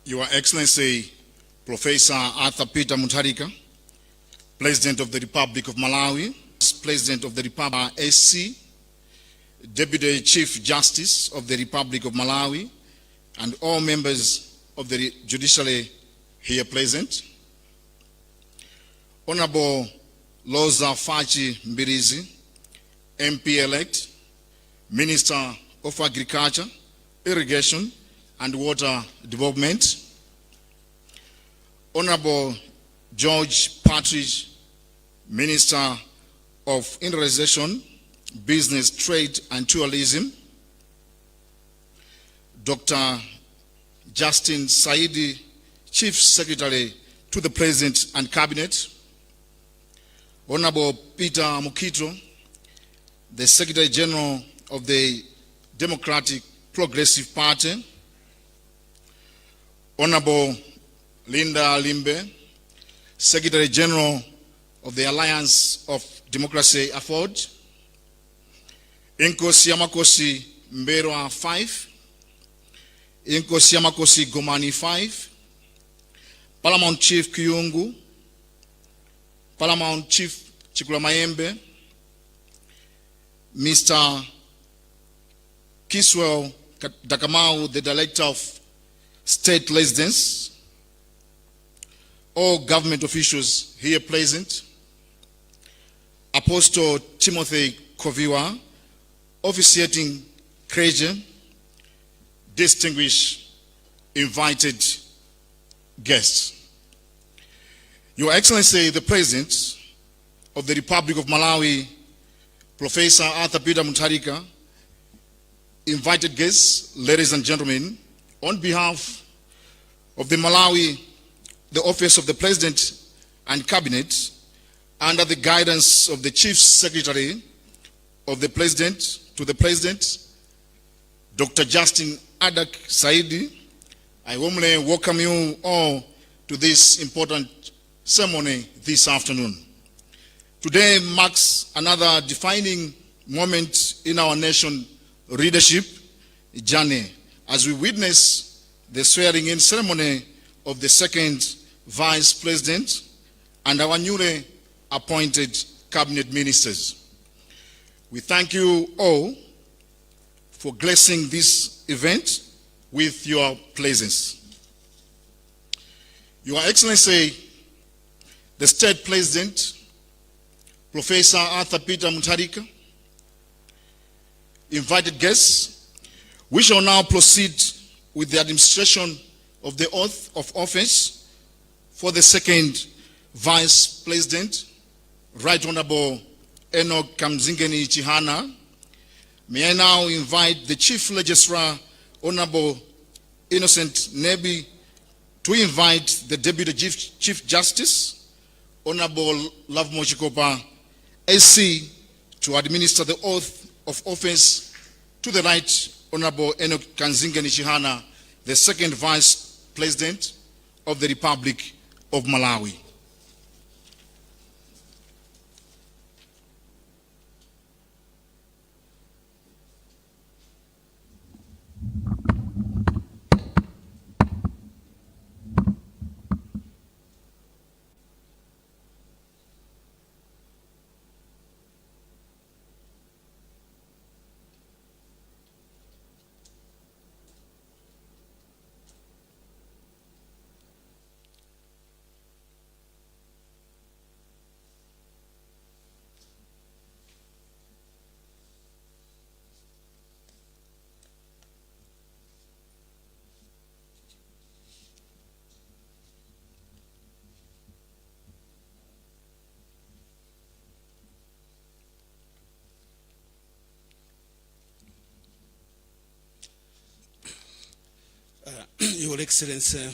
Your Excellency, Professor Arthur Peter Mutharika, President of the Republic of Malawi, President of the Republic SC, Deputy Chief Justice of the Republic of Malawi, and all members of the judiciary here present. Honorable Loza Fachi Mbirizi, MP-elect, Minister of Agriculture, Irrigation, and Water Development. Honorable George Partridge, Minister of Industrialization, Business, Trade, and Tourism. Dr. Justin Saidi, Chief Secretary to the President and Cabinet. Honorable Peter Mukito, the Secretary General of the Democratic Progressive Party. Honorable Linda Limbe, Secretary General of the Alliance of Democracy Afford. Inkosi Yamakosi Mberwa 5. Inkosi Yamakosi Gomani 5. Paramount Chief Kiyungu. Paramount Chief Chikulamayembe. Mr. Kiswell Dakamau, the Director of State Residence, all government officials here present, Apostle Timothy Koviwa, officiating Kreje, distinguished invited guests. Your Excellency, the President of the Republic of Malawi, Professor Arthur Peter Mutharika, invited guests, ladies and gentlemen, on behalf of the Malawi, the Office of the President and Cabinet, under the guidance of the Chief Secretary of the President to the President, Dr. Justin Adak Saidi, I warmly welcome you all to this important ceremony this afternoon. Today marks another defining moment in our nation's leadership journey as we witness the swearing-in ceremony of the second Vice President and our newly appointed cabinet ministers. We thank you all for gracing this event with your presence. Your Excellency, the State President, Professor Arthur Peter Mutharika, invited guests, we shall now proceed with the administration of the oath of office for the second Vice President, Right Honorable Enoch Kamzingeni Chihana. May I now invite the Chief Registrar, Honorable Innocent Nebi, to invite the Deputy Chief Justice, Honorable Lovemo Chikopa, SC, to administer the oath of office to the Right Honorable Enoch Kamzingeni Chihana, the second Vice President of the Republic of Malawi. Your Excellency,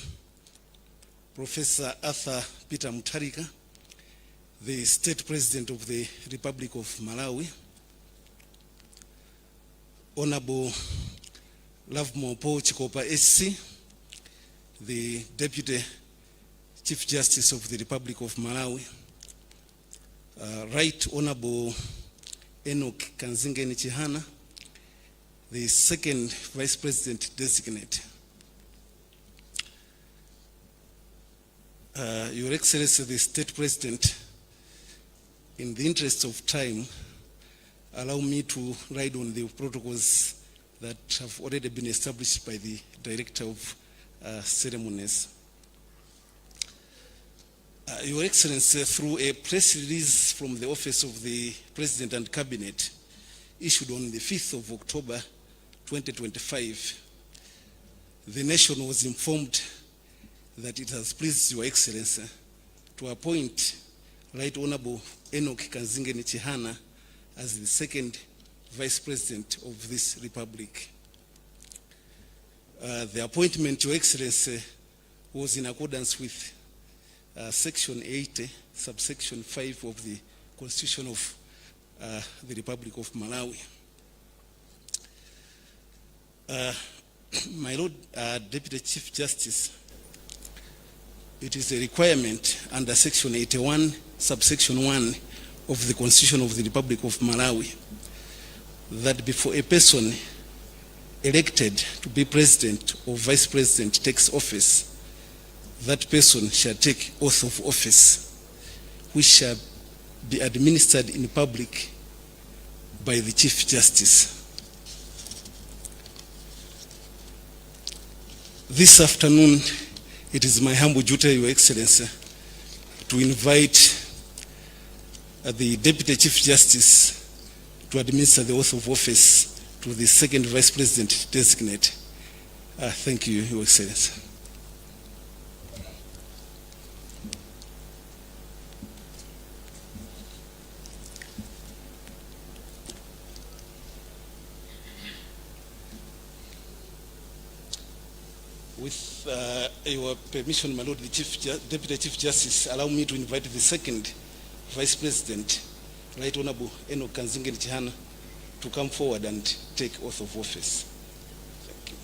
Professor Arthur Peter Mutharika, the State President of the Republic of Malawi, Honorable Lovemo Chikopa SC, the Deputy Chief Justice of the Republic of Malawi, Right Honorable Enoch Kamzingeni Chihana, the second Vice President designate. Your Excellency, the State President, in the interest of time, allow me to ride on the protocols that have already been established by the Director of Ceremonies. Your Excellency, through a press release from the Office of the President and Cabinet, issued on the 5th of October 2025, the nation was informed that it has pleased Your Excellency to appoint Right Honorable Enoch Kanzingeni Chihana as the second Vice President of this Republic. The appointment, Your Excellency, was in accordance with Section 80, subsection 5 of the Constitution of the Republic of Malawi. My Lord Deputy Chief Justice, it is a requirement under Section 81, subsection 1 of the Constitution of the Republic of Malawi that before a person elected to be President or Vice President takes office, that person shall take oath of office, which shall be administered in public by the Chief Justice. This afternoon, it is my humble duty, Your Excellency, to invite the Deputy Chief Justice to administer the oath of office to the second Vice President designate. Thank you, Your Excellency. With your permission, my Lord, the Deputy Chief Justice, allow me to invite the second Vice President, Right Honorable Enoch Kanzingeni Chihana, to come forward and take oath of office. Thank you.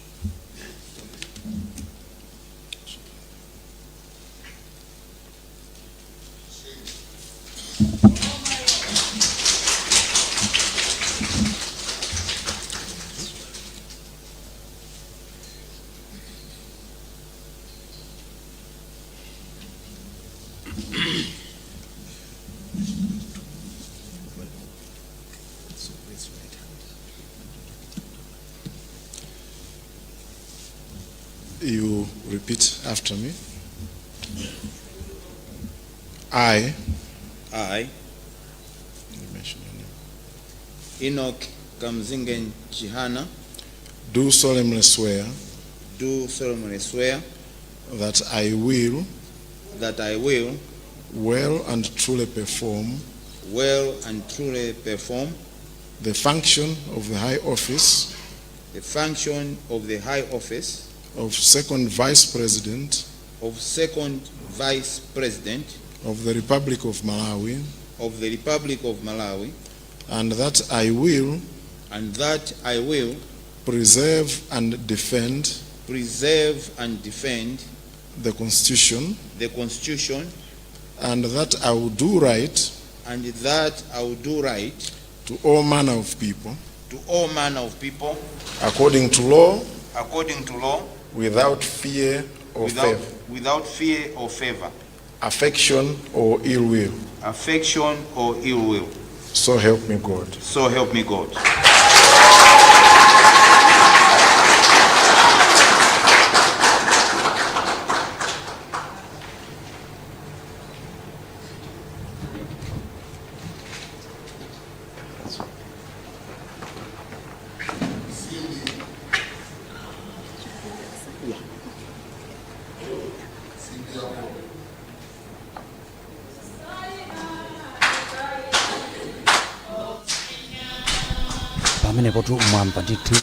You repeat after me. I mention your name. Enoch Kanzingeni Chihana, Do solemnly swear do solemnly swear that I will that I will well and truly perform well and truly perform the function of the high office the function of the high office of second Vice President of second Vice President of the Republic of Malawi, of the Republic of Malawi, and that I will preserve and defend the Constitution, and that I will do right to all manner of people according to law, without fear or favor, affection or ill will. So help me God. So help me God. pamene potu mwamba ndithu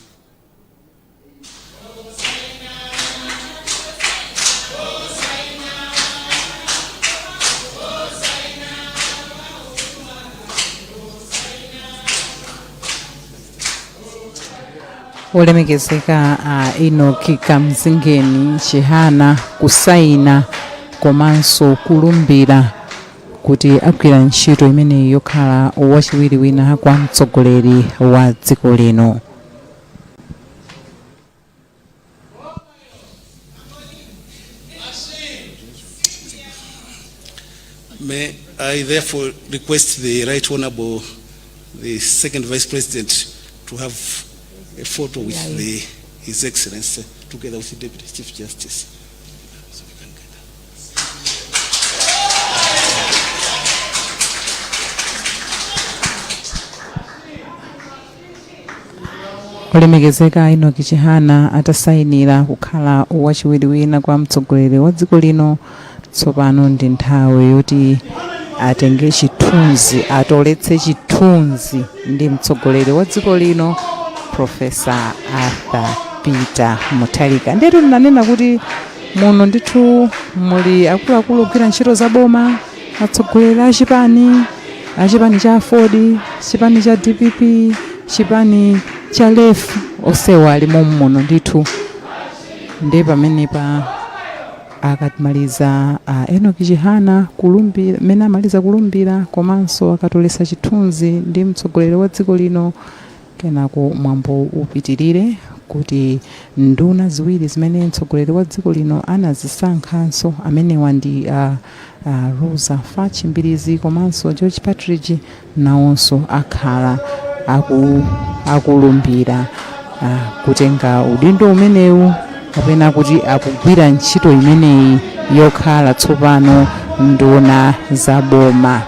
olemekezeka Enoch Kanzingeni Chihana kusaina komanso kulumbira kuti agwira ntchito imene yokhala wachiwiri wina kwa mtsogoleri wa dziko lino. May I therefore request the Right Honorable, the Second Vice President, to have a photo with His Excellency together with the Deputy Chief Justice. So we can get that. olemekezeka Enoch Chihana atasayinira kukhala wachiwiri wina kwa mtsogoleri wa dziko lino. Tsopano ndi nthawi yoti atenge chithunzi, atoletse chithunzi ndi mtsogoleri wa dziko lino Profesa Arthur Peter Mutharika. Ndetu nanena kuti muno ndithu muli akuluakulu ogwira ntchito za boma, atsogoleri achipani cha Ford, chipani cha DPP, chipani cha LEF, osewa alimo muno ndithu. Ndi pamenepa akatimaliza Enoch Chihana kulumbira, mene amaliza kulumbira komanso akatolesa chithunzi ndi mtsogoleri wa dziko lino, kenako mwambo upitirire kuti nduna ziwiri zimene mtsogoleri wa dziko lino anazisankhanso amenewa ndi Rosa Fachimbirizi komanso George Partridge nawonso akhala akulumbira kutenga udindo umenewu kapena kuti akugwira ntchito imeneyi yokhala tsopano nduna za boma.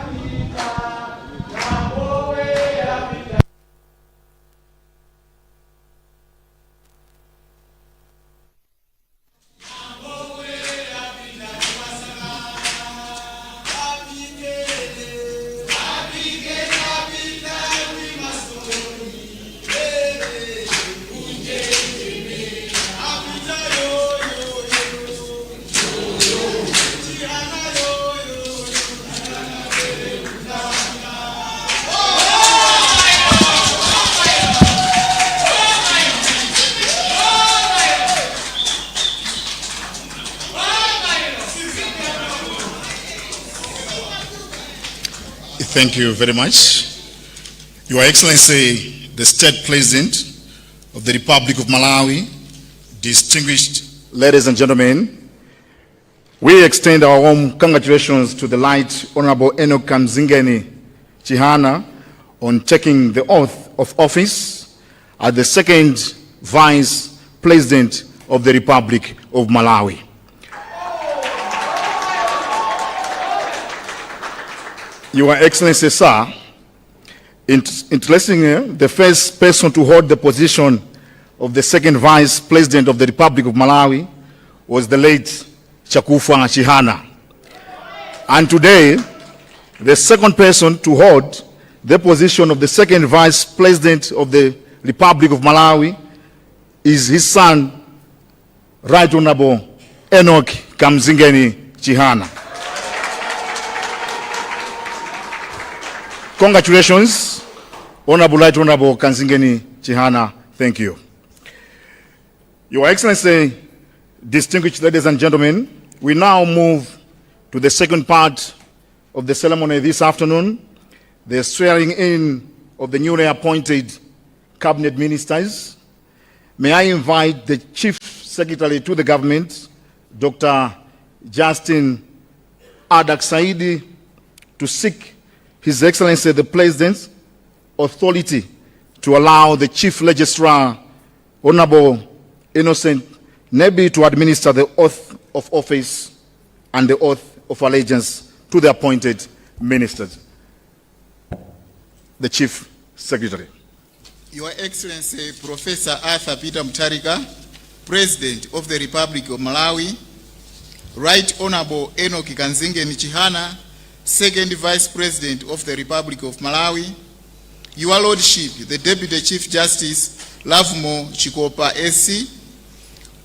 Thank you very much. Your Excellency, the State President of the Republic of Malawi, distinguished ladies and gentlemen, we extend our warm congratulations to the Right Honorable Enoch Chihana on taking the oath of office as the second Vice President of the Republic of Malawi. Your Excellency, sir, interestingly, the first person to hold the position of the second Vice President of the Republic of Malawi was the late Chakufa Chihana. And today, the second person to hold the position of the second Vice President of the Republic of Malawi is his son, Right Honorable Enoch Chihana. Congratulations, Honorable Right Honorable Chihana. Thank you. Your Excellency, distinguished ladies and gentlemen, we now move to the second part of the ceremony this afternoon, the swearing in of the newly appointed cabinet ministers. May I invite the Chief Secretary to the government, Dr. Justin Adak Saidi, to seek His Excellency the President's authority to allow the Chief Registrar, Honorable Innocent Nebi, to administer the oath of office and the oath of allegiance to the appointed ministers. The Chief Secretary. Your Excellency Professor Arthur Peter Mutharika, President of the Republic of Malawi, Right Honorable Enoch Chihana, Second Vice President of the Republic of Malawi, Your Lordship, the Deputy Chief Justice, Lavmo Chikopa SC,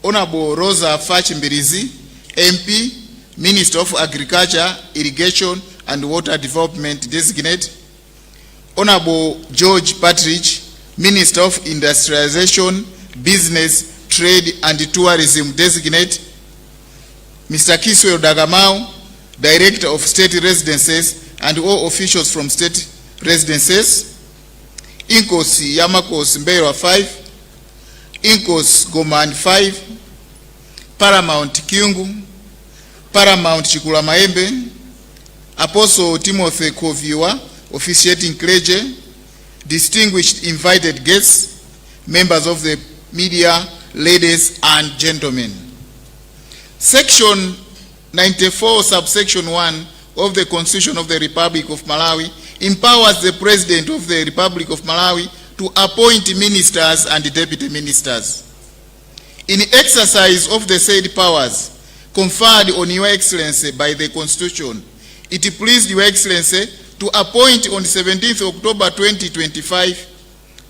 Honorable Rosa Fachimbirizi, MP, Minister of Agriculture, Irrigation and Water Development Designate, Honorable George Partridge, Minister of Industrialization, Business, Trade and Tourism Designate, Mr. Kiswell Dagamau, Director of State Residences and all officials from state residences, Inkosi Yamakos Mbewa 5, Inkos Goman 5, Paramount Kiungu, Paramount Chikula Maembe, Apostle Timothy Koviwa, officiating clergy, distinguished invited guests, members of the media, ladies and gentlemen. Section 94, subsection 1 of the Constitution of the Republic of Malawi empowers the President of the Republic of Malawi to appoint ministers and deputy ministers. In exercise of the said powers conferred on Your Excellency by the Constitution, it pleased Your Excellency to appoint on 17th October 2025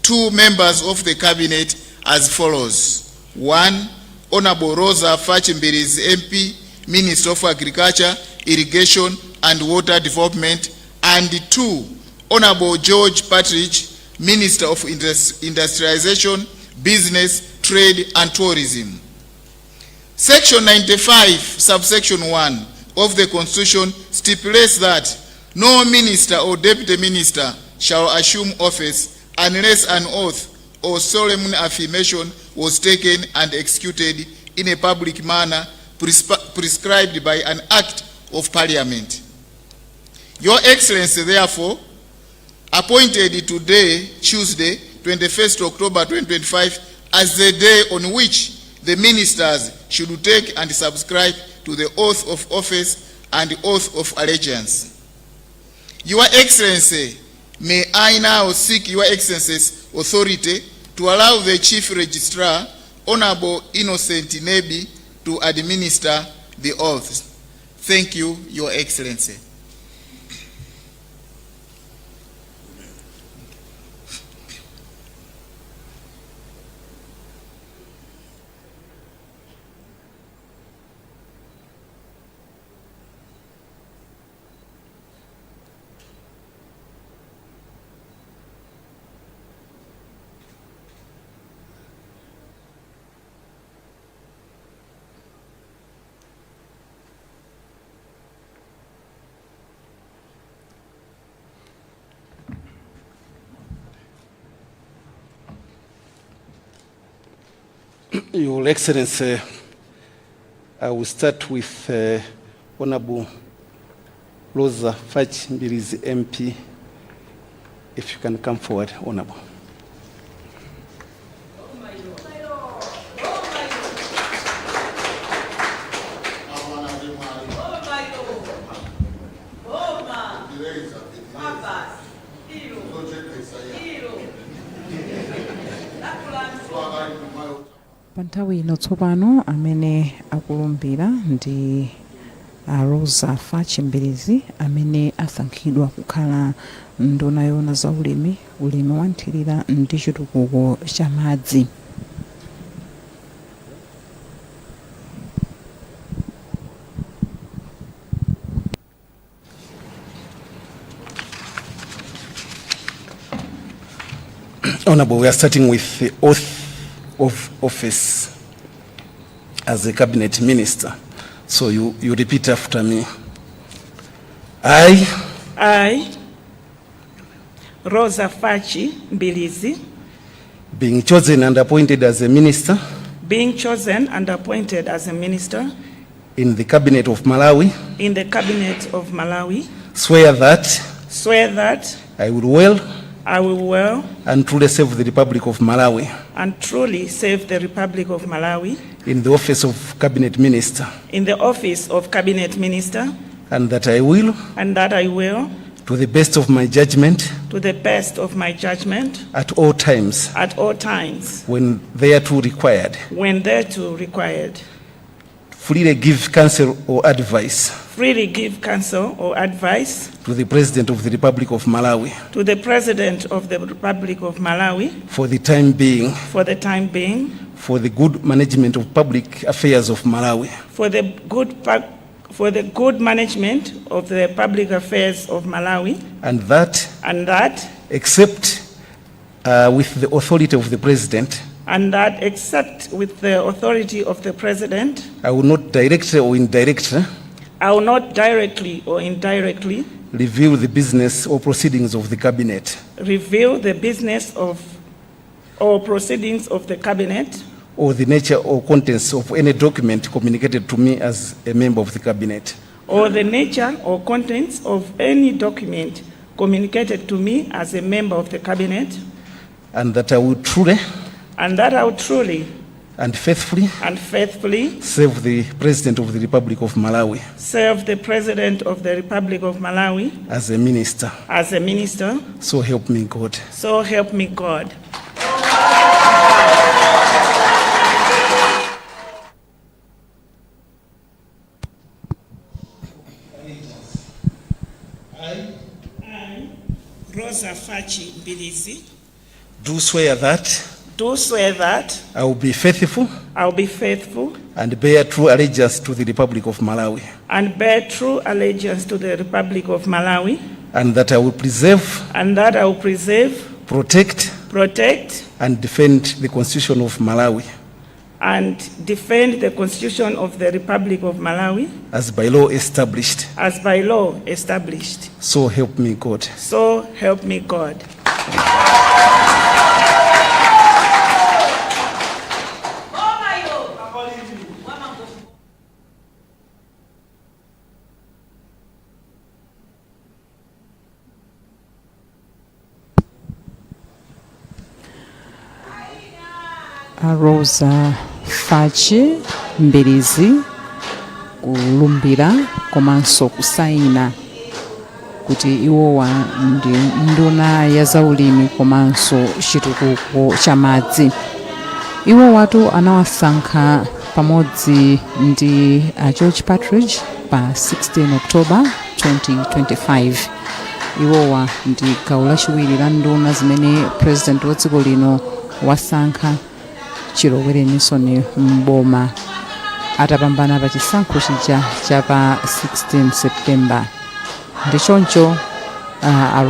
two members of the Cabinet as follows. 1. Honorable Rosa Fachimbirizi MP, Minister of Agriculture, Irrigation and Water Development, and 2. Honorable George Partridge, Minister of Industrialization, Business, Trade and Tourism. Section 95, subsection 1 of the Constitution stipulates that no minister or deputy minister shall assume office unless an oath or solemn affirmation was taken and executed in a public manner prescribed by an act of Parliament. Your Excellency, therefore, appointed today, Tuesday, 21st October 2025, as the day on which the ministers should take and subscribe to the oath of office and oath of allegiance. Your Excellency, may I now seek Your Excellency's authority to allow the Chief Registrar, Honorable Innocent Nebi, to administer the oath. Thank you, Your Excellency. Your Excellency, I will start with Honorable Rosa Fachimbirizi MP. If you can come forward, Honorable. Pa nthawi ino tsopano amene akulumbira ndi Rosa Fachimbirizi amene asankhidwa kukhala nduna yoona za ulimi wa nthirira ndi chitukuko cha madzi. Honorable, we are starting with the oath of office as a cabinet minister. So you repeat after me. I, Rosa Fachimbirizi, being chosen and appointed as a minister in the cabinet of Malawi, swear that I will well and truly serve the Republic of Malawi in the office of cabinet minister, and that I will to the best of my judgment at all times when thereto required freely give counsel or advice to the President of the Republic of Malawi for the time being for the good management of public affairs of Malawi, and that except with the authority of the President, I will not directly or indirectly reveal the business or proceedings of the cabinet, or the nature or contents of any document communicated to me as a member of the cabinet, or the nature or contents of any document communicated to me as a member of the cabinet, and that I will truly and that I will truly and faithfully and faithfully serve the President of the Republic of Malawi serve the President of the Republic of Malawi as a minister. as a minister. So help me God. So help me God. I, Rosa Fachi Mbilizi, Do swear that do swear that I will be faithful I will be faithful and bear true allegiance to the Republic of Malawi, and bear true allegiance to the Republic of Malawi, and that I will preserve, and that I will preserve, protect, protect, and defend the Constitution of Malawi and defend the Constitution of the Republic of Malawi as by law established. as by law established. So help me God. So help me God. Rosa Fachi Mbilizi kulumbira komanso kusaina kuti iwowa ndi nduna ya zaulimi komanso chitukuko cha madzi. Iwo watu anawasankha pamodzi ndi George Partridge pa 16 October 2025. Iwowa ndi gawo lachiwiri la nduna zimene president wa dziko lino wasankha Chilowere Nixon mboma atapambana pa chisankho chija cha pa 16 September. Ndichoncho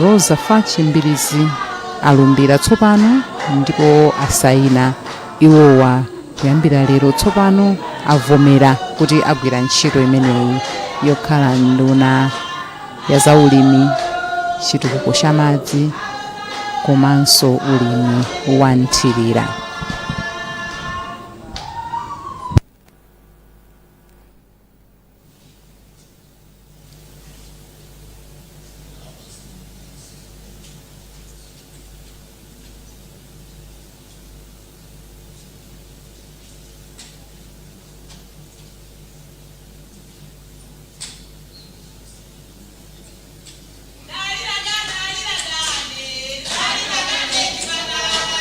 Rosa Fachi Mbilizi alumbira tsopano ndipo asaina. Iwowa kuyambira lero tsopano avomera kuti agwira ntchito imeneyi yokhala nduna ya zaulimi, chitukuko cha madzi komanso ulimi wa nthirira.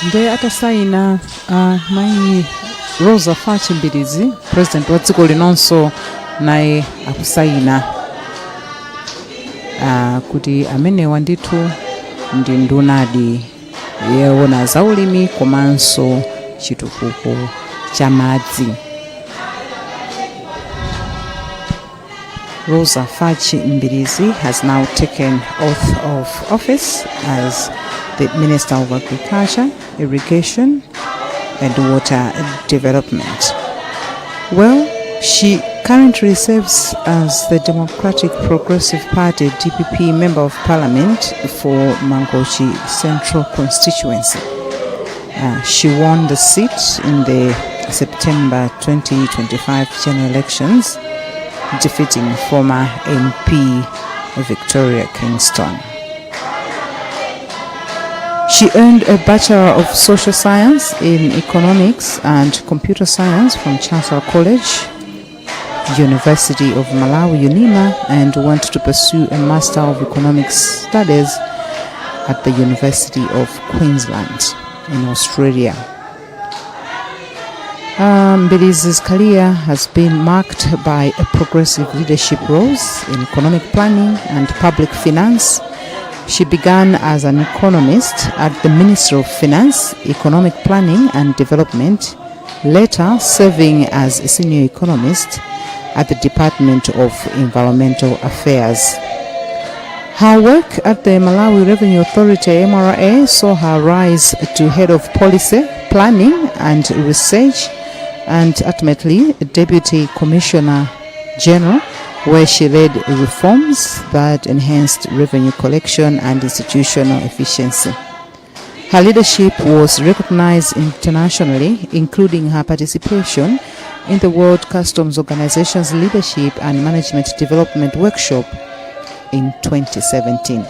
Ndiye atasaina mai Rosa Fachi Mbilizi, president wa dziko linonso naye akusaina kuti amenewa ndithu ndi ndunadi yowona zaulimi komanso chitukuko cha madzi. Rosa Fachi Mbilizi has now taken oath of office as the Minister of Agriculture, Irrigation and Water Development. Well, she currently serves as the Democratic Progressive Party DPP Member of Parliament for Mangochi Central Constituency. She won the seat in the September 2025 general elections, defeating former MP Victoria Kingston. She earned a Bachelor of Social Science in Economics and Computer Science from Chancellor College, University of Malawi, UNIMA, and went to pursue a Master of Economics Studies at the University of Queensland in Australia. Mbilizi's career has been marked by a progressive leadership roles in economic planning and public finance. She began as an economist at the Ministry of Finance, Economic Planning and Development, later serving as a senior economist at the Department of Environmental Affairs. Her work at the Malawi Revenue Authority, MRA, saw her rise to head of policy, planning and research, and ultimately Deputy Commissioner General, where she led reforms that enhanced revenue collection and institutional efficiency. Her leadership was recognized internationally, including her participation in the World Customs Organization's Leadership and Management Development Workshop in 2017.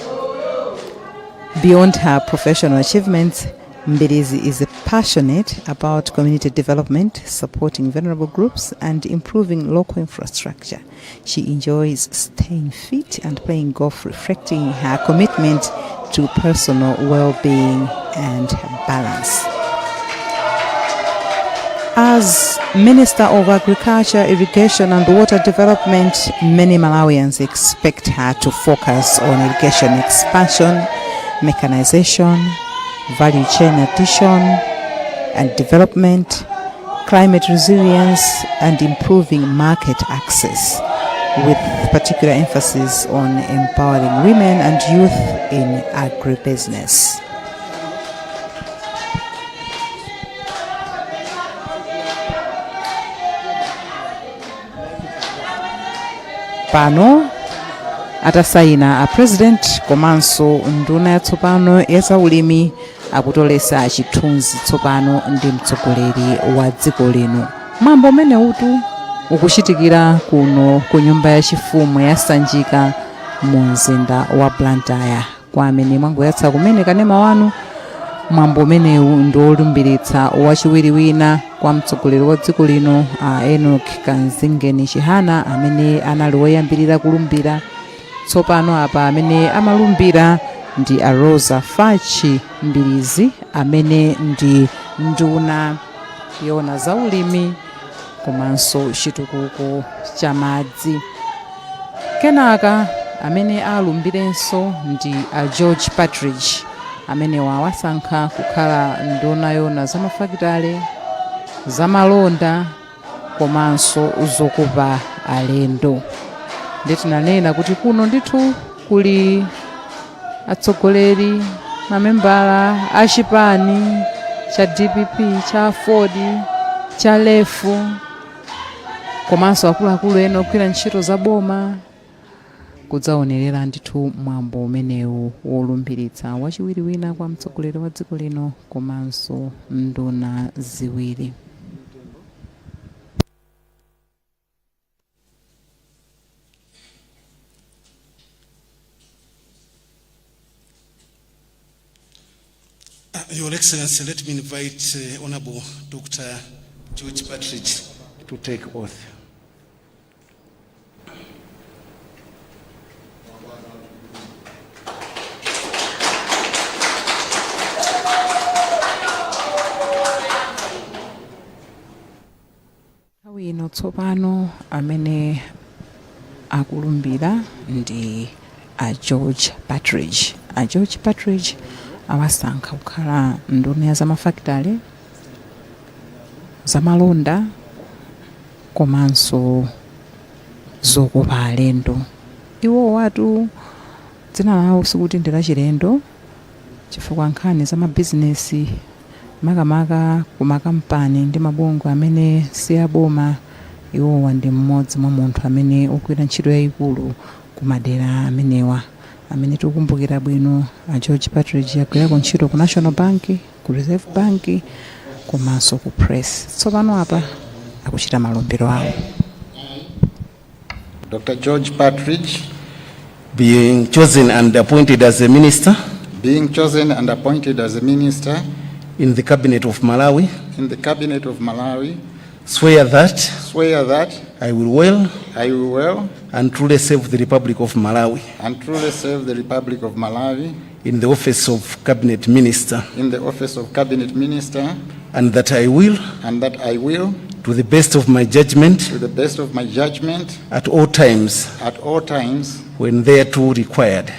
Beyond her professional achievements, Mbirizi is passionate about community development, supporting vulnerable groups, and improving local infrastructure. She enjoys staying fit and playing golf, reflecting her commitment to personal well-being and balance. As Minister of Agriculture, Irrigation and Water Development, many Malawians expect her to focus on irrigation expansion, mechanization, value chain addition and development, climate resilience, and improving market access, with particular emphasis on empowering women and youth in agribusiness. Pano atasaina a president komanso nduna yatsopano yazaulimi akutolesa chithunzi tsopano ndi mtsogoleri wa dziko lino. Mwambo umene utu ukuchitikira kuno ku nyumba yachifumu yasanjika mu mzinda wa Blantyre. Kwa amene mwangoyatsa kumene kanema wanu, mwambo umenewu ndi olumbiritsa wachiwiri wina kwa mtsogoleri wa dziko lino Enoch Kanzingeni Chihana, amene anali woyambirira kulumbira. Tsopano apa amene amalumbira ndi a Rosa Fachi Mbirizi, amene ndi nduna yona zaulimi komanso chitukuko cha madzi. Kenaka amene alumbirenso ndi a George Partridge, amene wawasankha kukhala nduna yona zamafakitale, zamalonda komanso zokopa alendo. Nditinanena kuti kuno ndithu kuli atsogoleri, mamembala a chipani cha DPP, cha Ford, cha Lefu, komanso akuluakulu ena ogwira ntchito za boma kudzaonerera ndithu mwambo umenewu wolumbiritsa wachiwiri wina kwa mtsogoleri wa dziko lino komanso nduna ziwiri. Your Excellency, let me invite Honorable Dr. George Partridge to take oath. Ino tsopano amene akulumbira ndi a George Partridge. A George Partridge awasankha kukhala nduna ya zamafakitale, zamalonda komanso zokopa alendo. Iwo watu dzina lawo sikuti ndi lachilendo, chifukwa nkhani za mabizinesi makamaka ku makampani ndi mabungwe amene si aboma, iwowa ndi mmodzi mwa munthu amene ogwira ntchito yayikulu ku madera amenewa, amene tikukumbukira bwino a George Partridge agwirako ntchito ku National Bank, ku Reserve Bank komanso ku Press. Tsopano apa akuchita malumbiro awo. Dr. George Partridge, Being chosen and appointed as a minister being chosen and appointed as a minister in the cabinet of Malawi, in the cabinet of Malawi, swear that swear that I will well I will well and truly serve the Republic of Malawi and truly serve the Republic of Malawi in the office of cabinet minister, in the office of cabinet minister, and that I will, and that I will, to the best of my judgment, to the best of my judgment, at all times when thereto required,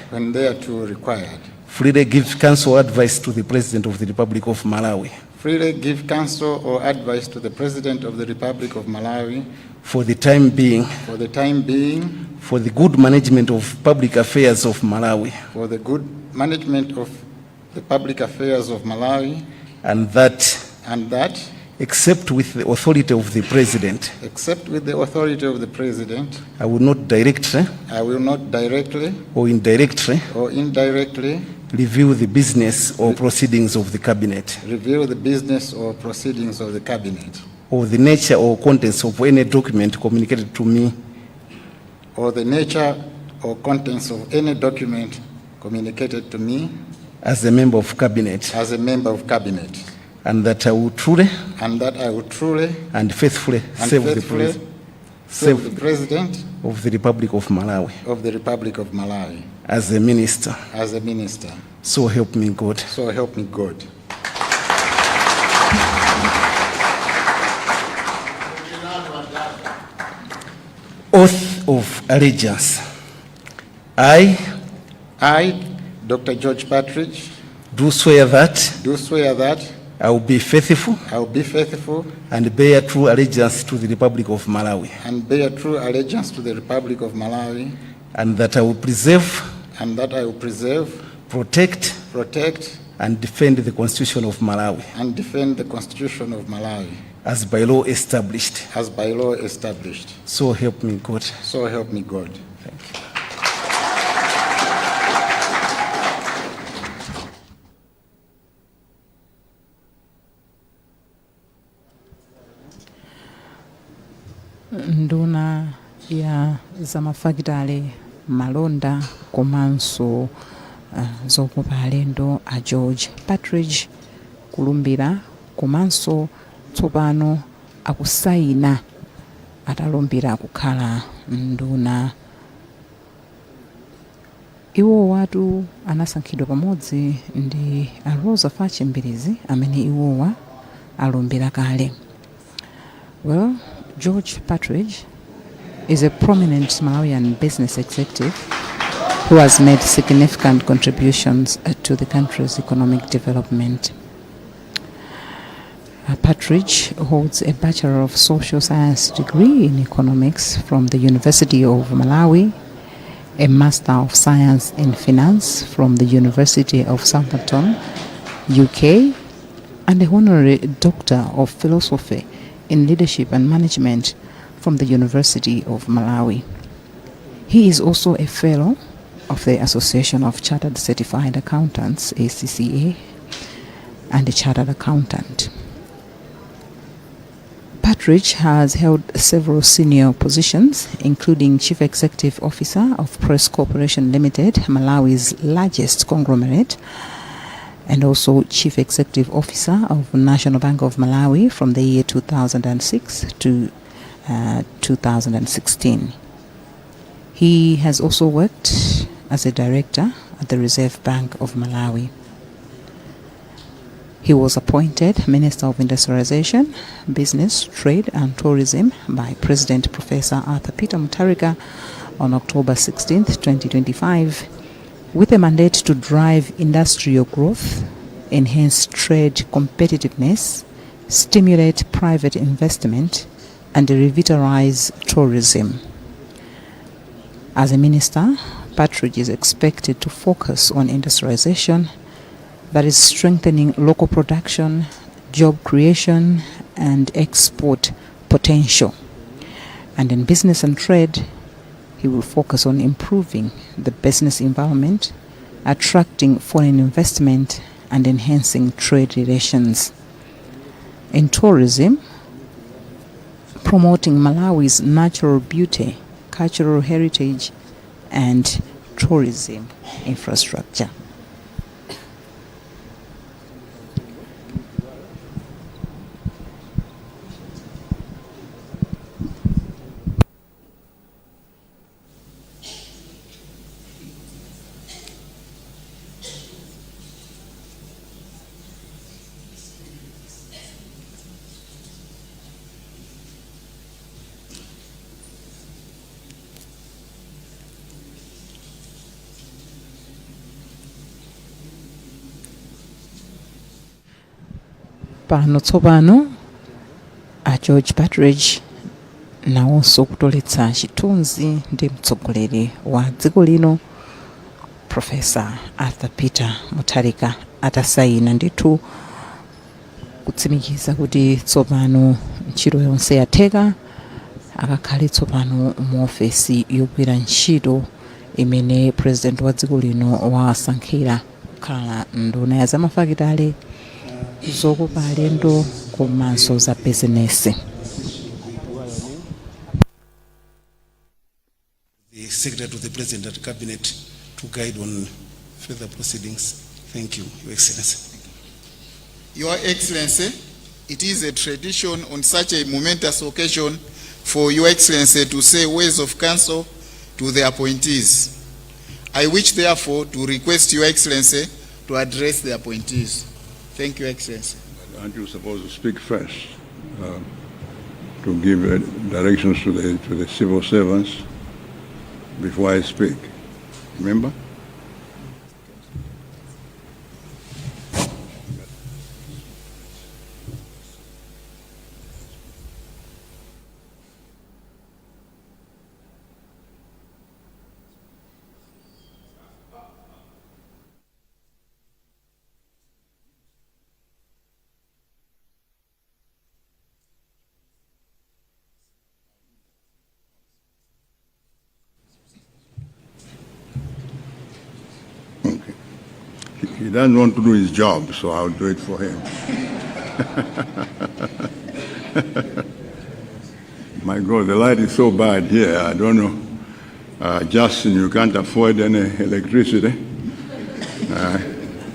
freely give counsel or advice to the President of the Republic of Malawi freely give counsel or advice to the President of the Republic of Malawi for the time being, for the time being, for the good management of public affairs of Malawi, for the good management of the public affairs of Malawi, and that, except with the authority of the President, I will not directly or indirectly review the business or proceedings of the cabinet. or the nature or contents of any document communicated to me or the nature or contents of any document communicated to me as a member of cabinet, as a member of cabinet, and that I will truly and that I will truly and faithfully and serve faithfully serve the President of the Republic of Malawi of the Republic of Malawi as a minister. as a minister. So help me God. So help me God. Oath of allegiance. I, Dr. George Partridge, do swear that do swear that I will be faithful I will be faithful and bear true allegiance to the Republic of Malawi, and bear true allegiance to the Republic of Malawi, and that I will preserve, and that I will preserve, protect, protect, and defend the Constitution of Malawi and defend the Constitution of Malawi as by law established. as by law established. So help me God. So help me God. Nduna ya zamafakitale malonda komanso zokopa alendo a George Partridge kulumbira komanso tsopano akusayina atalumbira kukhala nduna. Iwo watu anasankhidwa pamodzi ndi a Rosa Fachimbilizi amene iwowa alumbira kale. Well, George Partridge is a prominent Malawian business executive who has made significant contributions to the country's economic development. Partridge holds a Bachelor of Social Science degree in economics from the University of Malawi, a Master of Science in Finance from the University of Southampton, UK, and a Honorary Doctor of Philosophy in Leadership and Management from the University of Malawi. He is also a Fellow of the Association of Chartered Certified Accountants, ACCA, and a Chartered Accountant. Partridge has held several senior positions, including Chief Executive Officer of Press Corporation Limited, Malawi's largest conglomerate, and also Chief Executive Officer of National Bank of Malawi from the year 2006 to 2016. He has also worked as a director at the Reserve Bank of Malawi. He was appointed Minister of Industrialization, Business, Trade and Tourism by President Professor Arthur Peter Mutharika on October 16, 2025, with a mandate to drive industrial growth, enhance trade competitiveness, stimulate private investment, and revitalize tourism. As a minister, Partridge is expected to focus on industrialization, that is strengthening local production, job creation, and export potential. And in business and trade, he will focus on improving the business environment, attracting foreign investment, and enhancing trade relations. In tourism, promoting Malawi's natural beauty, cultural heritage, and tourism infrastructure. Pano tsopano a George Partridge nawonso kutoletsa chithunzi ndi mtsogoleri wa dziko lino Professor Arthur Peter Mutharika atasayina ndithu kutsimikiza kuti tsopano ntchito yonse yatheka, akakhale tsopano mu ofesi yogwira ntchito imene President wa dziko lino wasankhira kukhala nduna ya zamafakitale, zokopa alendo komanso za bizinesi. The Secretary to the President and Cabinet to guide on further proceedings. Thank you, Your Excellency. Your Excellency, it is a tradition on such a momentous occasion for Your Excellency to say words of counsel to the appointees. I wish therefore to request Your Excellency to address the appointees. Thank you, Excellency. Aren't you supposed to speak first to give directions to the civil servants before I speak? Remember? He doesn't want to do his job, so I'll do it for him. My God, the light is so bad here. I don't know. Justin, you can't afford any electricity.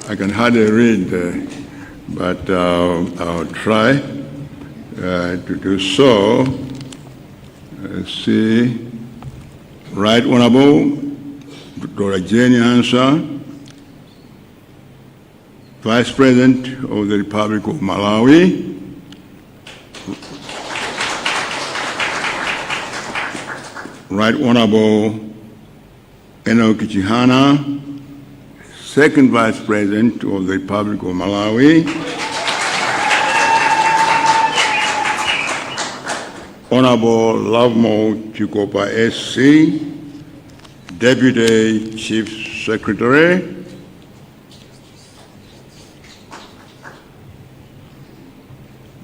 I can hardly read, but I'll try to do so. Let's see. Right Honorable Dr. Jenny Ansah, Vice President of the Republic of Malawi, Right Honorable Enoch Chihana, Second Vice President of the Republic of Malawi, Honorable Lovemo Chikopa SC, Deputy Chief Secretary,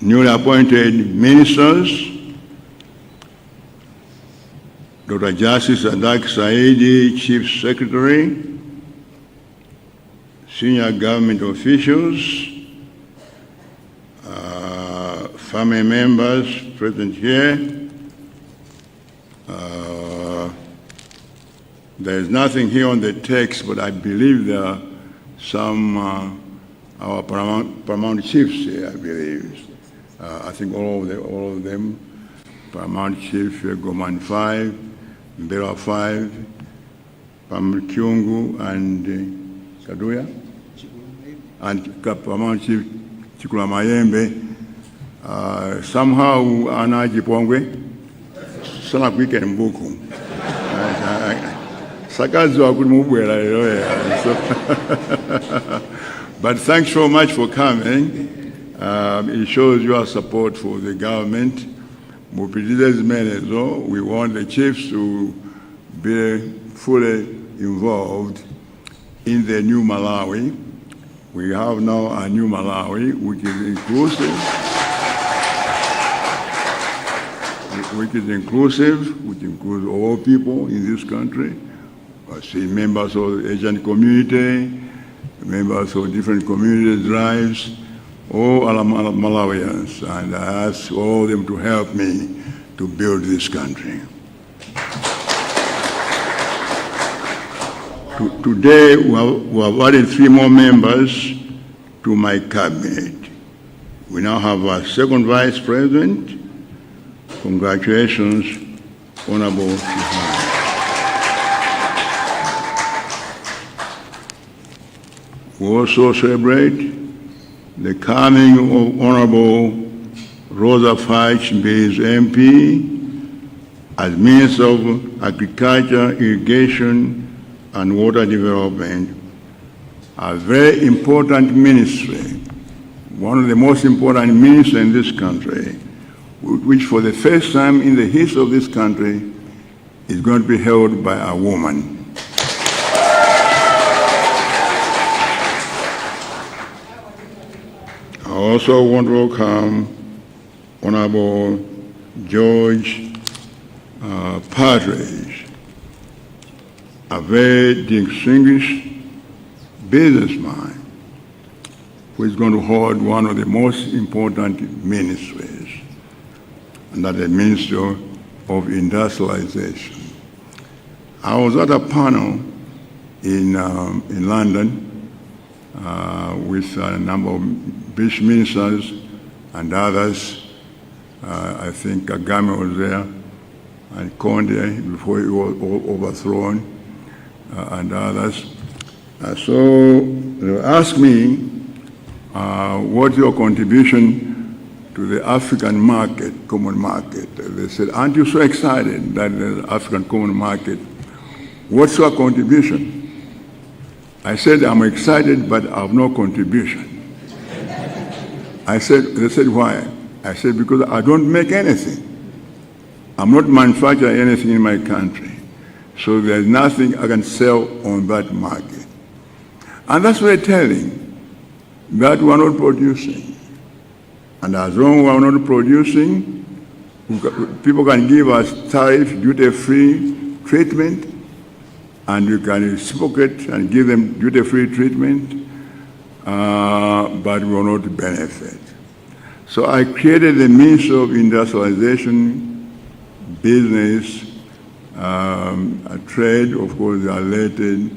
newly appointed ministers, Dr. Justice Adak Saidi, Chief Secretary, senior government officials, family members present here. There is nothing here on the text, but I believe there are some our paramount chiefs here, I believe. I think all of them, Paramount Chief Goman 5, Mbera 5, Paramount Kyungu, and Kaduya, and Paramount Chief Chikula Mayembe. Somehow, Ana Jipongwe, sana kwike mbuku. Sakazi wa kumubwela But thanks so much for coming. It shows your support for the government. We want the chiefs to be fully involved in the new Malawi. We have now a new Malawi, which is inclusive, which includes all people in this country. I see members of the Asian community, members of different community drives, all are Malawians, and I ask all of them to help me to build this country. Today, we have added 3 more members to my cabinet. We now have a second vice president. Congratulations, Honorable Chihana. We also celebrate the coming of Honorable Rosa Fitch-Bees MP as Minister of Agriculture, Irrigation, and Water Development, a very important ministry, one of the most important ministries in this country, which for the first time in the history of this country is going to be held by a woman. I also want to welcome Honorable George Partridge, a very distinguished businessman, who is going to hold one of the most important ministries, and that's the Ministry of Industrialization. I was at a panel in London with a number of British ministers and others. I think Kagame was there, and Conde before he was overthrown, and others. So they asked me, what's your contribution to the African market, common market? They said, aren't you so excited that the African common market? What's your contribution? I said, I'm excited, but I have no contribution. They said, why? I said, because I don't make anything. I'm not manufacturing anything in my country. So there's nothing I can sell on that market. And that's what they're telling, that we're not producing. And as long as we're not producing, people can give us tariff, duty-free treatment, and you can reciprocate and give them duty-free treatment, but we will not benefit. So I created the Ministry of Industrialization, Business, Trade, of course, related,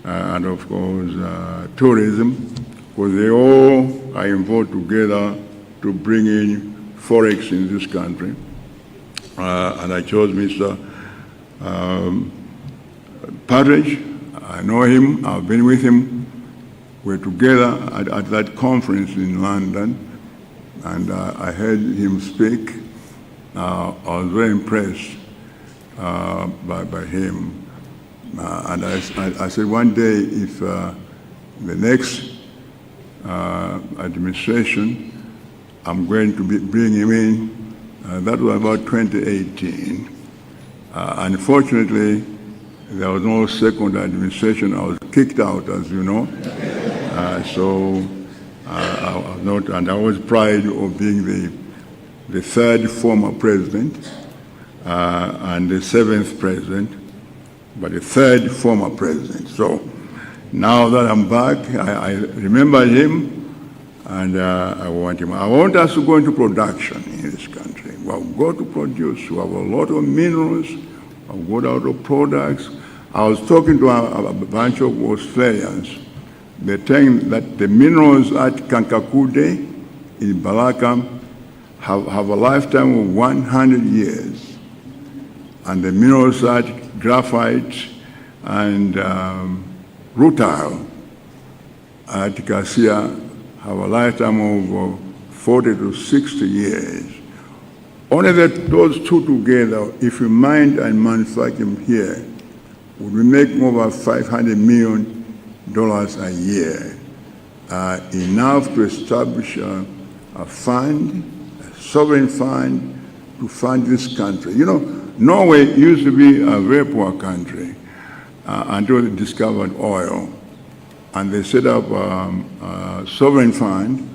and of course, tourism, because they all are involved together to bring in Forex in this country. And I chose Mr. Partridge. I know him, I've been with him. We're together at that conference in London, and I heard him speak. I was very impressed by him. And I said one day, if the next administration, I'm going to bring him in. That was about 2018. Unfortunately, there was no second administration. I was kicked out, as you know. So I was not, and I was proud of being the third former president and the seventh president, but the third former president. So now that I'm back, I remember him, and I want him. I want us to go into production in this country. We'll go to produce. We have a lot of minerals. We'll go out of products. I was talking to a bunch of Australians. They're telling that the minerals at Kankakude in Balaka have a lifetime of 100 years. And the minerals at graphite and rutile at Cassia have a lifetime of 40 to 60 years. Only those two together, if we mine and manufacture them here, would we make over $500 million a year, enough to establish a fund, a sovereign fund, to fund this country. You know, Norway used to be a very poor country until they discovered oil. And they set up a sovereign fund,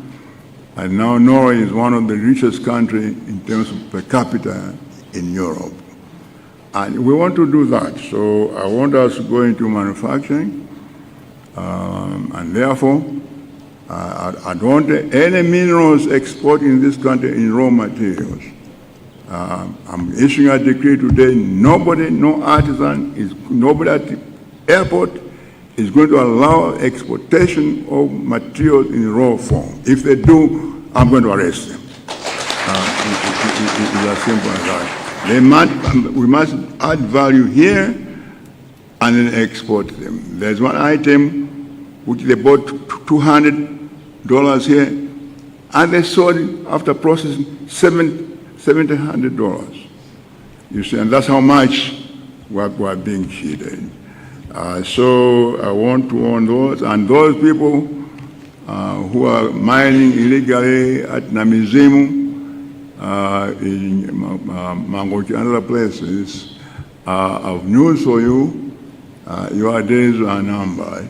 and now Norway is one of the richest countries in terms of per capita in Europe. And we want to do that. So I want us to go into manufacturing, and therefore, I don't want any minerals exported in this country in raw materials. I'm issuing a decree today, nobody, no artisan, nobody at the airport is going to allow exportation of materials in raw form. If they do, I'm going to arrest them. It's as simple as that. We must add value here and then export them. There's one item which they bought $200 here, and they sold it after processing $700. You see, and that's how much we're being cheated. So I want to warn those, and those people who are mining illegally at Namizimu, in Mangochi and other places, of news for you. Your days are numbered.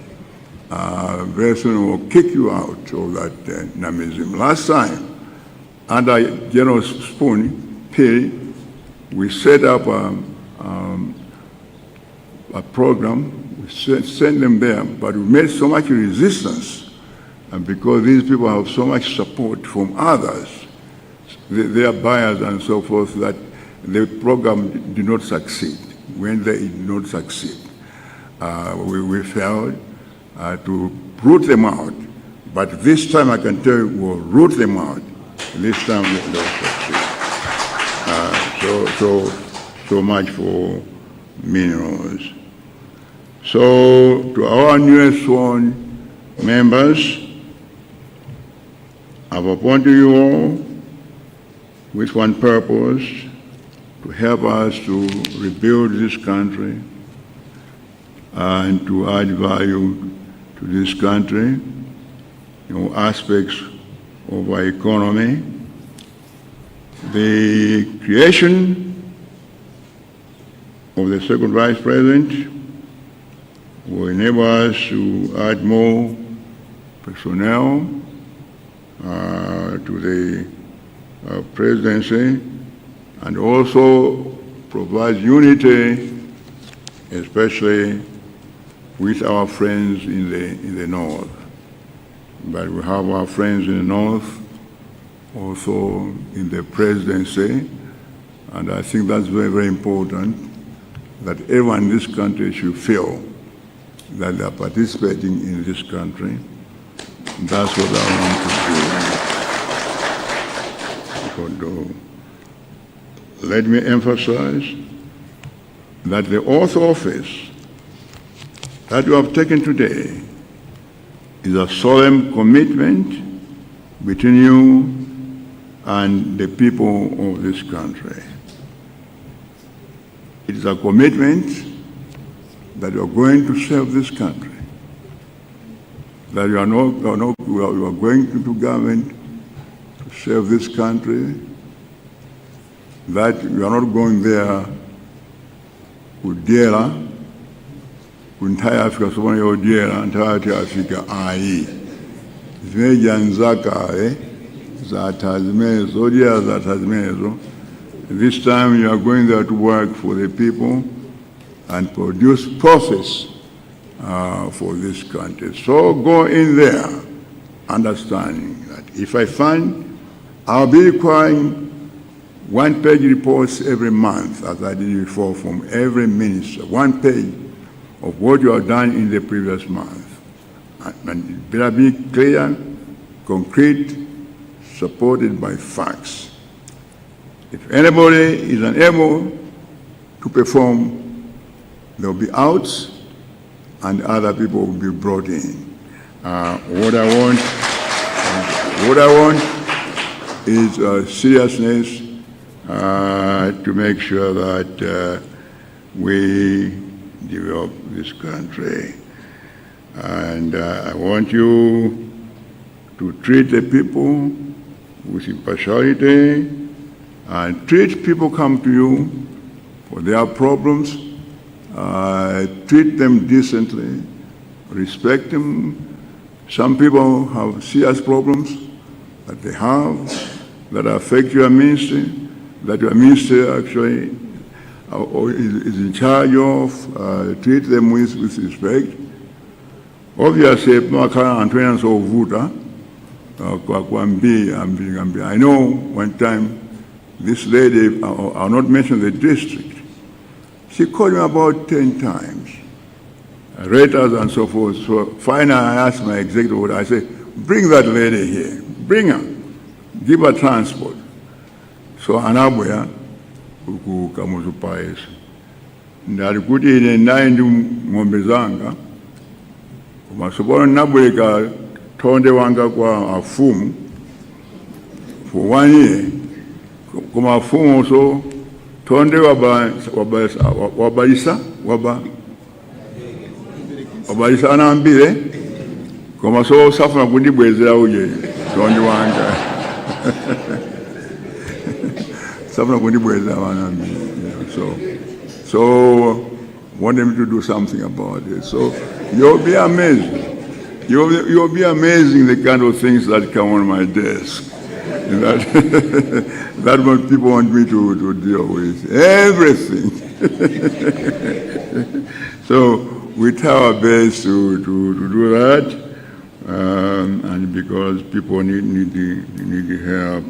Very soon we'll kick you out of that Namizimu. Last time, under General Spoon, we set up a program, we sent them there, but we made so much resistance And because these people have so much support from others, their buyers and so forth, that the program did not succeed. When they did not succeed, we failed to root them out. But this time I can tell you we'll root them out. This time they'll succeed. So much for minerals. So to our newest sworn members, I've appointed you all with one purpose: to help us to rebuild this country and to add value to this country in all aspects of our economy. The creation of the second vice president will enable us to add more personnel to the presidency, and also provide unity, especially with our friends in the north. But we have our friends in the north also in the presidency, and I think that's very, very important, that everyone in this country should feel that they are participating in this country. That's what I want to do. Let me emphasize that the oath of office that you have taken today is a solemn commitment between you and the people of this country. It is a commitment that you are going to serve this country, that you are going to government to serve this country, that you are not going there kudyera kuntaya Afrika sobona yodyera ntaya Afrika ayi zimeja nzakale zatazimezo odyera zatazimezo. This time you are going there to work for the people and produce profits for this country. So go in there understanding that if I find, I'll be requiring one-page reports every month, as I did before, from every minister, 1 page of what you have done in the previous month. And it better be clear, concrete, supported by facts. If anybody is unable to perform, they'll be out and other people will be brought in. What I want is seriousness to make sure that we develop this country. And I want you to treat the people with impartiality and treat people come to you for their problems. Treat them decently, respect them. Some people have serious problems that they have that affect your ministry, that your ministry actually is in charge of. Treat them with respect. Obviously, I know one time this lady, I'll not mention the district, she called me about 10 times, letters and so forth. So finally I asked my executive, I said, bring that lady here, bring her, give her transport. So anabuya ku Kamuzu Pais. Ndalikuti ile naye ndi ng'ombe zanga. Kumasobola nabuleka tonde wanga kwa afumu for 1 year. Kuma afumu so tonde wabalisa anambile kuma so safuna kundibwezera uje tonde wanga. Safuna kundibwezera anambile. So want them to do something about it. So you'll be amazing. You'll be amazing the kind of things that come on my desk. That's what people want me to deal with. Everything. So we try our best to do that. and because people need the help.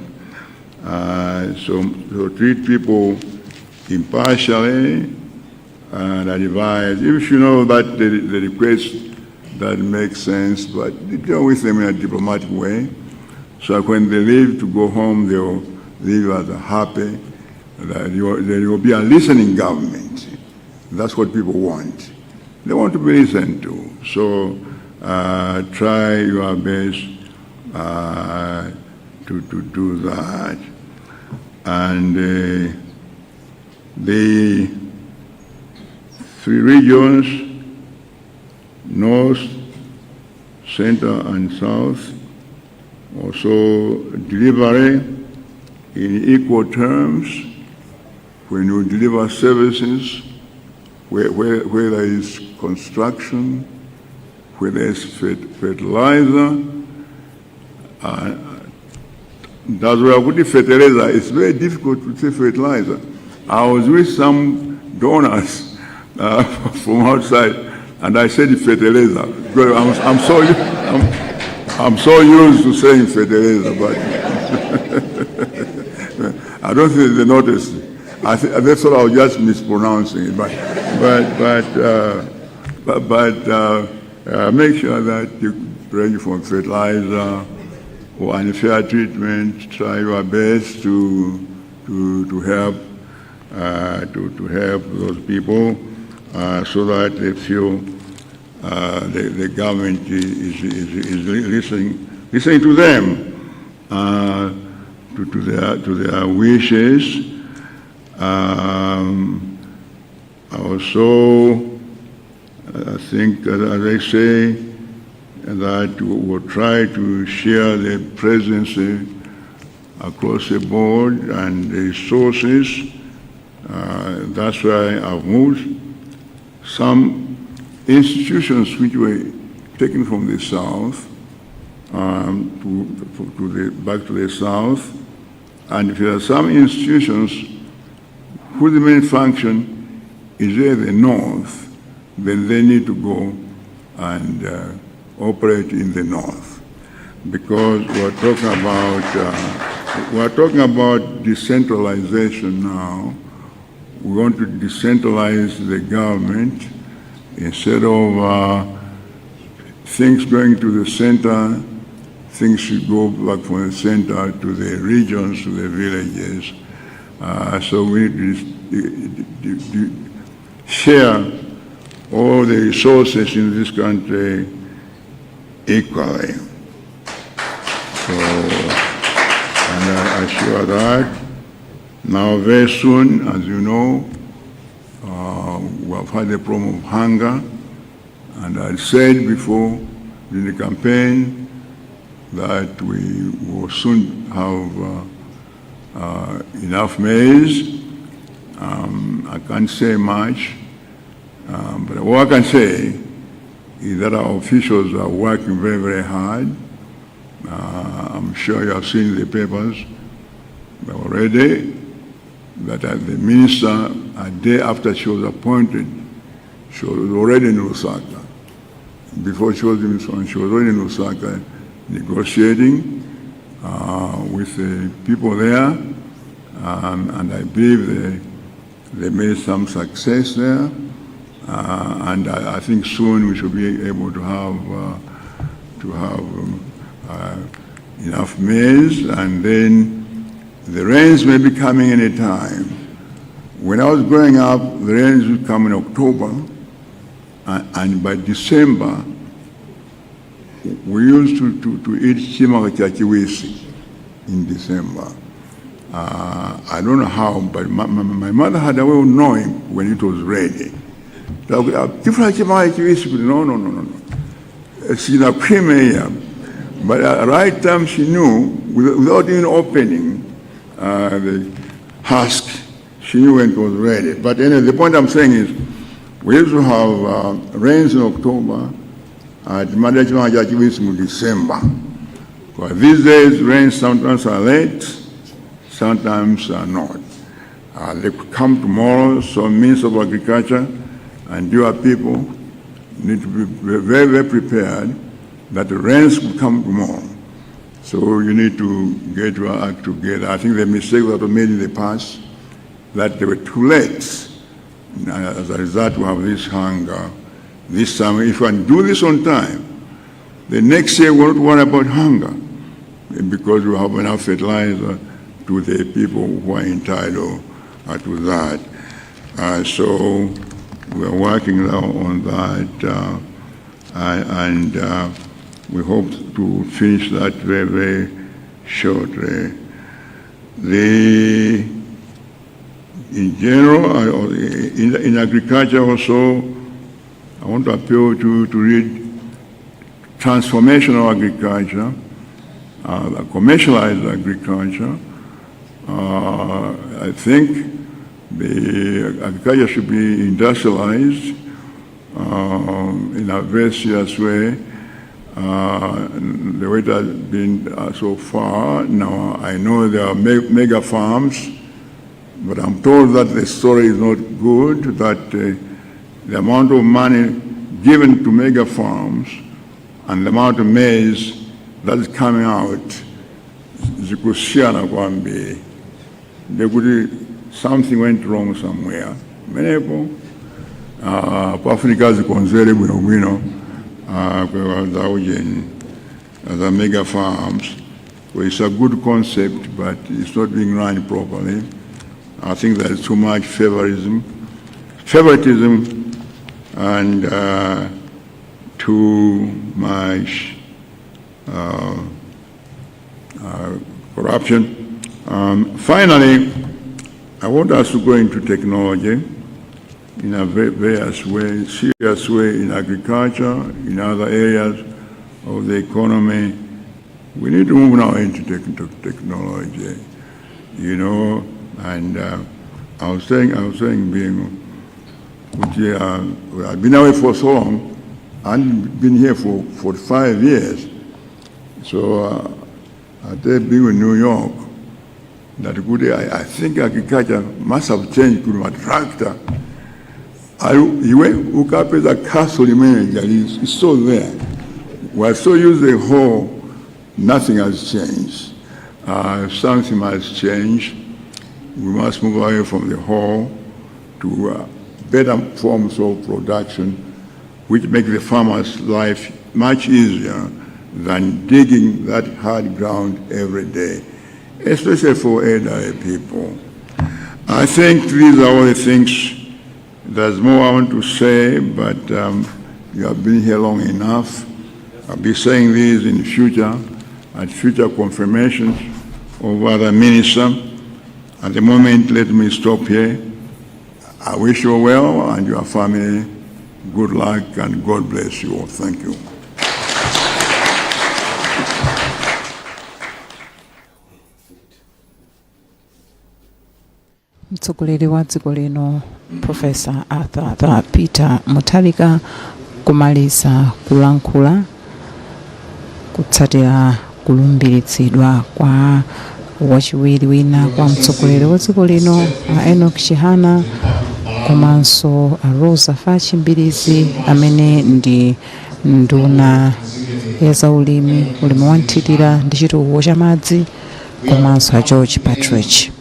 So treat people impartially and advise. If you know that the request that makes sense, but deal with them in a diplomatic way, so when they leave to go home, they'll leave as happy. That there will be a listening government. That's what people want. They want to be listened to. So try your best to do that. And the 3 regions, North, Center, and South, also delivery in equal terms. When you deliver services, where there is construction, where there is fertilizer, that's where I put the fertilizer. It's very difficult to say fertilizer. I was with some donors from outside, and I said fertilizer. Because I'm so used to saying fertilizer, but I don't think they noticed. They thought I was just mispronouncing it, but make sure that you range from fertilizer or unfair treatment. Try your best to help those people so that they feel the government is listening to them, to their wishes. Also, I think, as I say, that we'll try to share the presidency across the board and the resources. That's why I've moved some institutions which were taken from the South back to the South. And if there are some institutions whose main function is in the North, then they need to go and operate in the North, because we're talking about decentralization now. We want to decentralize the government instead of things going to the center. Things should go back from the center to the regions, to the villages. So we need to share all the resources in this country equally. So, and I assure that now very soon, as you know, we have had a problem of hunger, and I said before in the campaign that we will soon have enough maize. I can't say much, but what I can say is that our officials are working very, very hard. I'm sure you have seen the papers already that the minister, a day after she was appointed, she was already in Lusaka. Before she was in Lusaka, she was already in Lusaka negotiating with the people there, and I believe they made some success there, and I think soon we should be able to have enough maize, and then the rains may be coming any time. When I was growing up, the rains would come in October, and by December, we used to eat chimaka cha kiwisi in December. I don't know how, but my mother had a way of knowing when it was ready. No. She's a premier, but at the right time she knew, without even opening the husk, she knew when it was ready. But anyway, the point I'm saying is, we used to have rains in October, in December. But these days, rains sometimes are late, sometimes are not. They could come tomorrow, so Minister of Agriculture and your people need to be very, very prepared that the rains will come tomorrow. So you need to get your act together. I think the mistake that was made in the past, that they were too late. As a result, we have this hunger. This time, if we do this on time, the next year we won't worry about hunger because we have enough fertilizer to the people who are entitled to that. So we're working now on that, and we hope to finish that very, very shortly. In general, in agriculture also, I want to appeal to read transformational agriculture, commercialized agriculture. I think the agriculture should be industrialized in a very serious way. The way it has been so far. Now, I know there are mega farms, but I'm told that the story is not good, that the amount of money given to mega farms and the amount of maize that is coming out, something went wrong somewhere. Many people, Africa is considered, as a mega farms, well, it's a good concept, but it's not being run properly. I think there's too much favoritism, and too much corruption. Finally, I want us to go into technology in a various way, serious way in agriculture, in other areas of the economy. We need to move now into technology, and I was saying, I've been away for so long, and been here for 45 years. So I tell people in New York that I think agriculture must have changed to a tractor. You look up at the castle manager, it's still there. We're still using the hoe, nothing has changed. Something must change. We must move away from the hoe to better forms of production, which make the farmer's life much easier than digging that hard ground every day, especially for elderly people. I think these are all the things. There's more I want to say, but you have been here long enough. I'll be saying this in the future, at future confirmations of other ministers. At the moment, let me stop here. I wish you well and your family good luck, and God bless you all. Thank you. Mtsogoleri wa dziko lino Profesa Arthur Peter Mutharika kumaliza kulankhula kutsatira kulumbiritsidwa kwa wachiwiri wina kwa mtsogoleri wa dziko lino Enoch Chihana komanso Rosa Fachimbilizi amene ndi nduna ya zaulimi, ulimi wa nthitira ndi chitukuko cha madzi komanso George Patrick.